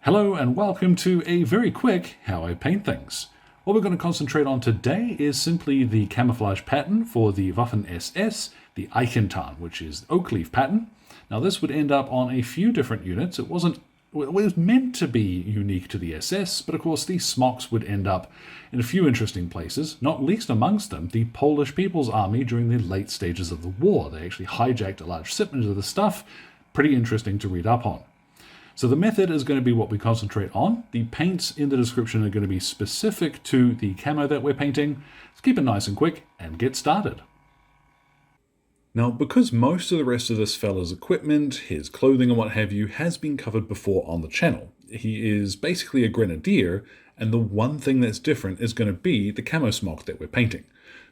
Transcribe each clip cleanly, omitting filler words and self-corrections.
Hello and welcome to a very quick How I Paint Things. What we're going to concentrate on today is simply the camouflage pattern for the Waffen SS, the Eichentarn, which is oak leaf pattern. Now this would end up on a few different units. It was meant to be unique to the SS, but of course these smocks would end up in a few interesting places, not least amongst them the Polish People's Army during the late stages of the war. They actually hijacked a large shipment of the stuff. Pretty interesting to read up on. So the method is going to be what we concentrate on. The paints in the description are going to be specific to the camo that we're painting. Let's keep it nice and quick and get started. Now, because most of the rest of this fella's equipment, his clothing and what have you, has been covered before on the channel. He is basically a grenadier, and the one thing that's different is going to be the camo smock that we're painting.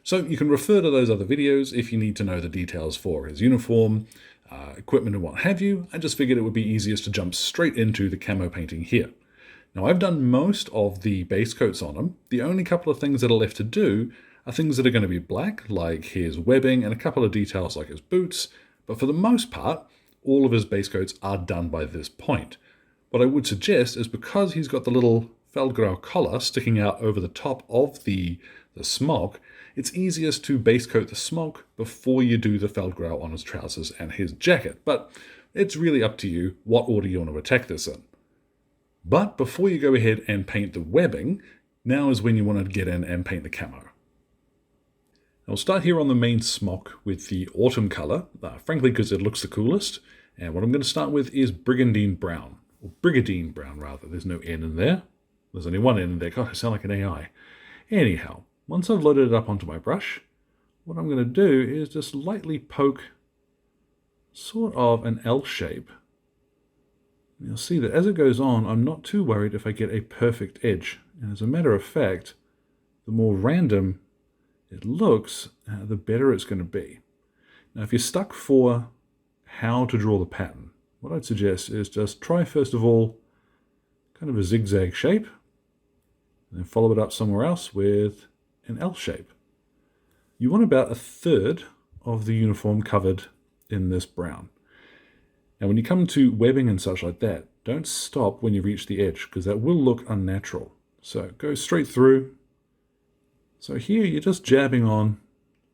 So you can refer to those other videos if you need to know the details for his uniform, equipment and what have you. I just figured it would be easiest to jump straight into the camo painting here. Now I've done most of the base coats on him. The only couple of things that are left to do are things that are going to be black, like his webbing and a couple of details like his boots, but for the most part, all of his base coats are done by this point. What I would suggest is because he's got the little Feldgrau collar sticking out over the top of the smock, it's easiest to base coat the smock before you do the Feldgrau on his trousers and his jacket, but it's really up to you what order you want to attack this in. But before you go ahead and paint the webbing, now is when you want to get in and paint the camo. I'll start here on the main smock with the autumn color, frankly because it looks the coolest, and what I'm going to start with is Brigandine brown, or Brigandine brown rather. There's no N in there. There's only one N in there. God, I sound like an AI. Anyhow, once I've loaded it up onto my brush, what I'm going to do is just lightly poke sort of an L shape. And you'll see that as it goes on, I'm not too worried if I get a perfect edge. And as a matter of fact, the more random it looks, the better it's going to be. Now, if you're stuck for how to draw the pattern, what I'd suggest is just try first of all kind of a zigzag shape, and then follow it up somewhere else with an L shape. You want about a third of the uniform covered in this brown. Now when you come to webbing and such like that, don't stop when you reach the edge because that will look unnatural. So go straight through. So here you're just jabbing on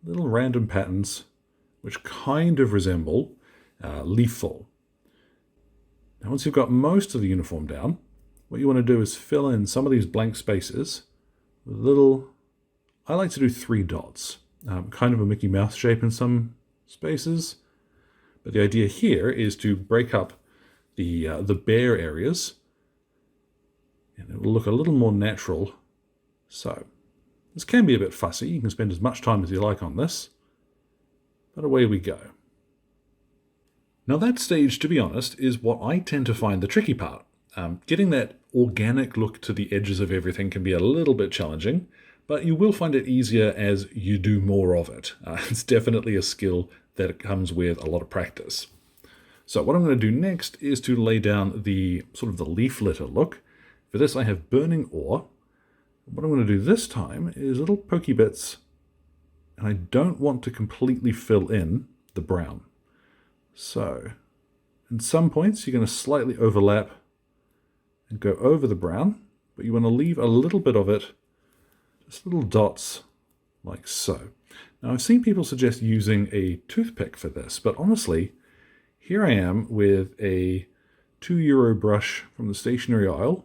little random patterns which kind of resemble leaf fall. Now once you've got most of the uniform down, what you want to do is fill in some of these blank spaces with little, I like to do 3 dots, kind of a Mickey Mouse shape in some spaces. But the idea here is to break up the bare areas, and it will look a little more natural. So this can be a bit fussy. You can spend as much time as you like on this, but away we go. Now that stage, to be honest, is what I tend to find the tricky part. Getting that organic look to the edges of everything can be a little bit challenging, but you will find it easier as you do more of it. It's definitely a skill that comes with a lot of practice. So what I'm going to do next is to lay down the sort of the leaf litter look. For this I have burning ore. What I'm going to do this time is little pokey bits, and I don't want to completely fill in the brown. So in some points you're going to slightly overlap and go over the brown, but you want to leave a little bit of it, just little dots like so. Now I've seen people suggest using a toothpick for this, but honestly, here I am with a €2 brush from the stationery aisle.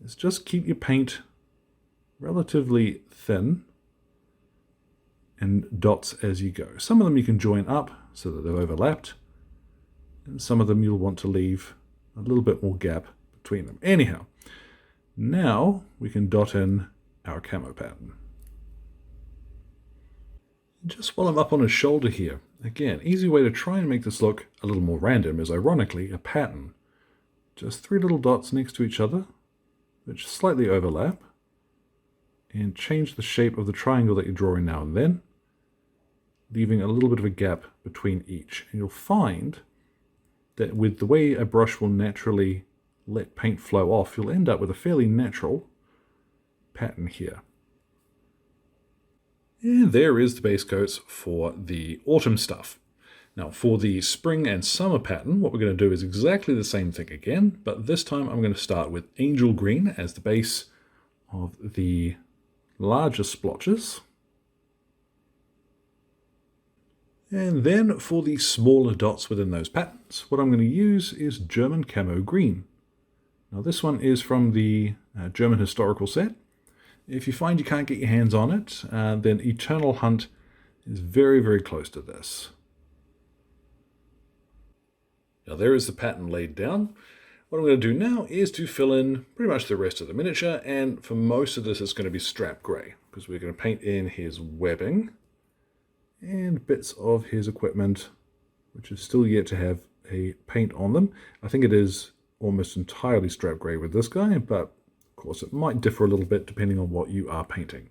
It's just keep your paint relatively thin and dots as you go. Some of them you can join up so that they've overlapped, and some of them you'll want to leave a little bit more gap between them. Anyhow, now we can dot in our camo pattern. Just while I'm up on his shoulder here, again, easy way to try and make this look a little more random is ironically a pattern. Just 3 little dots next to each other, which slightly overlap, and change the shape of the triangle that you're drawing now and then, leaving a little bit of a gap between each. And you'll find that with the way a brush will naturally let paint flow off, you'll end up with a fairly natural pattern here. And there is the base coats for the autumn stuff. Now for the spring and summer pattern, what we're going to do is exactly the same thing again, but this time I'm going to start with angel green as the base of the larger splotches. And then for the smaller dots within those patterns, what I'm going to use is German Camo green. Now this one is from the German historical set. If you find you can't get your hands on it, then Eternal Hunt is very, very close to this. Now there is the pattern laid down. What I'm going to do now is to fill in pretty much the rest of the miniature, and for most of this it's going to be strap grey, because we're going to paint in his webbing and bits of his equipment, which is still yet to have a paint on them. I think it is almost entirely strap grey with this guy, but of course it might differ a little bit depending on what you are painting.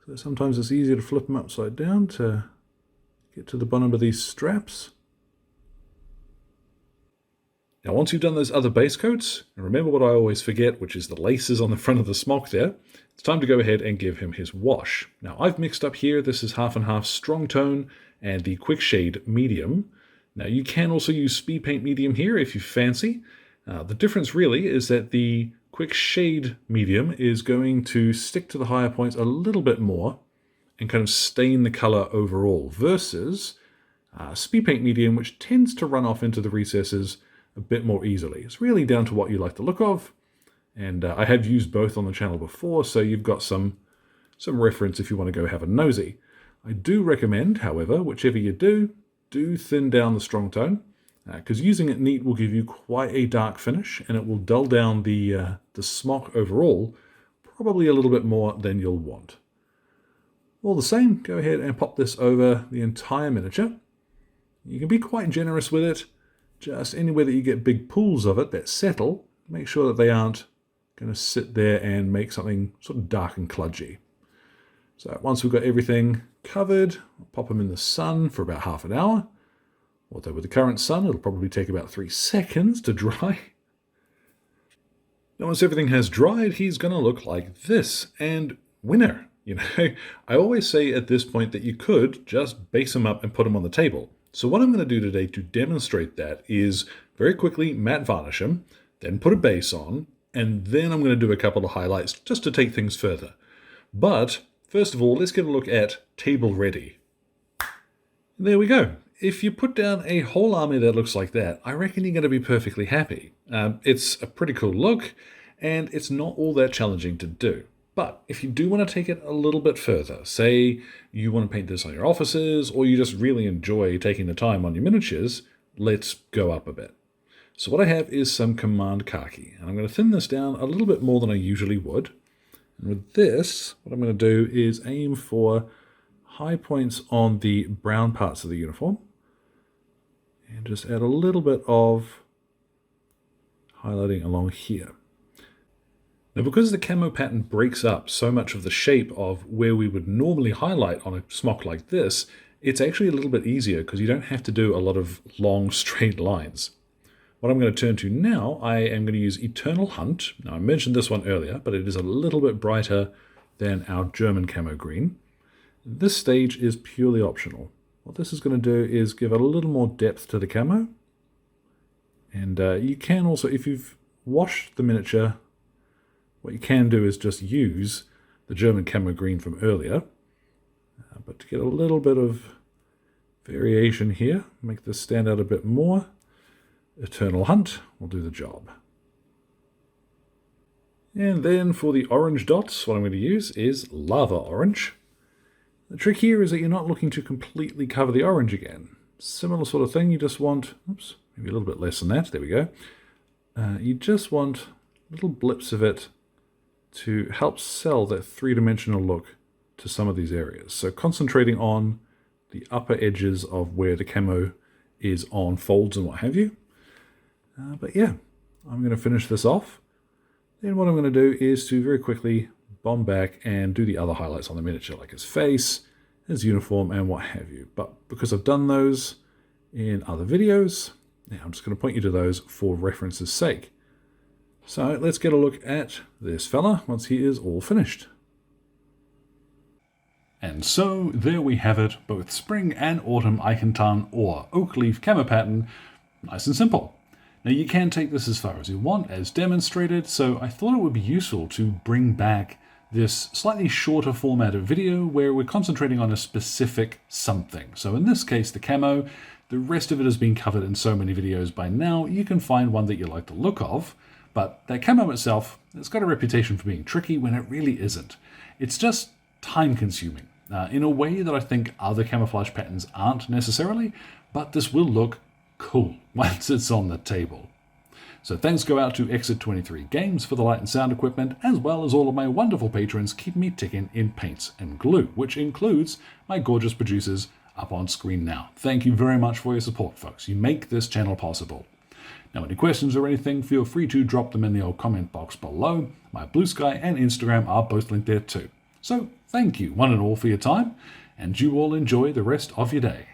So sometimes it's easier to flip them upside down to get to the bottom of these straps. Now once you've done those other base coats, and remember what I always forget, which is the laces on the front of the smock there, it's time to go ahead and give him his wash. Now I've mixed up here, this is half and half strong tone and the quick shade medium. Now you can also use speed paint medium here if you fancy. The difference really is that the quick shade medium is going to stick to the higher points a little bit more and kind of stain the color overall, versus speed paint medium, which tends to run off into the recesses a bit more easily. It's really down to what you like the look of, and I have used both on the channel before, so you've got some reference if you want to go have a nosy. I do recommend, however, whichever you do thin down the strong tone, because using it neat will give you quite a dark finish, and it will dull down the smock overall probably a little bit more than you'll want. All the same, go ahead and pop this over the entire miniature. You can be quite generous with it. Just anywhere that you get big pools of it that settle, make sure that they aren't going to sit there and make something sort of dark and kludgy. So once we've got everything covered, I'll pop them in the sun for about half an hour. Although with the current sun, it'll probably take about 3 seconds to dry. Now once everything has dried, he's going to look like this. And winner, you know, I always say at this point that you could just base them up and put them on the table. So what I'm going to do today to demonstrate that is very quickly matte varnish them, then put a base on, and then I'm going to do a couple of highlights just to take things further. But first of all, let's get a look at table ready. There we go. If you put down a whole army that looks like that, I reckon you're going to be perfectly happy. It's a pretty cool look, and it's not all that challenging to do. But if you do want to take it a little bit further, say you want to paint this on your offices, or you just really enjoy taking the time on your miniatures, let's go up a bit. So what I have is some Command Khaki, and I'm going to thin this down a little bit more than I usually would. And with this, what I'm going to do is aim for high points on the brown parts of the uniform, and just add a little bit of highlighting along here. Now because the camo pattern breaks up so much of the shape of where we would normally highlight on a smock like this, it's actually a little bit easier because you don't have to do a lot of long straight lines. What I'm going to turn to now, I am going to use Eternal Hunt. Now I mentioned this one earlier, but it is a little bit brighter than our German Camo green. This stage is purely optional. What this is going to do is give a little more depth to the camo. And you can also, if you've washed the miniature, what you can do is just use the German Camo green from earlier. But to get a little bit of variation here, make this stand out a bit more, Eternal Hunt will do the job. And then for the orange dots, what I'm going to use is Lava Orange. The trick here is that you're not looking to completely cover the orange again. Similar sort of thing, you just want, oops, maybe a little bit less than that, there we go. You just want little blips of it to help sell that three-dimensional look to some of these areas. So concentrating on the upper edges of where the camo is on folds and what have you. But yeah, I'm going to finish this off. Then what I'm going to do is to very quickly bomb back and do the other highlights on the miniature, like his face, his uniform, and what have you. But because I've done those in other videos, now I'm just going to point you to those for reference's sake. So let's get a look at this fella once he is all finished. And so there we have it, both spring and autumn Eichentarn or oak leaf camo pattern, nice and simple. Now you can take this as far as you want as demonstrated, so I thought it would be useful to bring back this slightly shorter formatted video where we're concentrating on a specific something. So in this case, the camo. The rest of it has been covered in so many videos by now, you can find one that you like the look of, but that camo itself, it's got a reputation for being tricky when it really isn't. It's just time consuming, in a way that I think other camouflage patterns aren't necessarily, but this will look cool once it's on the table. So thanks go out to Exit 23 Games for the light and sound equipment, as well as all of my wonderful patrons keeping me ticking in paints and glue, which includes my gorgeous producers up on screen now. Thank you very much for your support, folks. You make this channel possible. Now, any questions or anything, feel free to drop them in the old comment box below. My Blue Sky and Instagram are both linked there too. So thank you one and all for your time, and you all enjoy the rest of your day.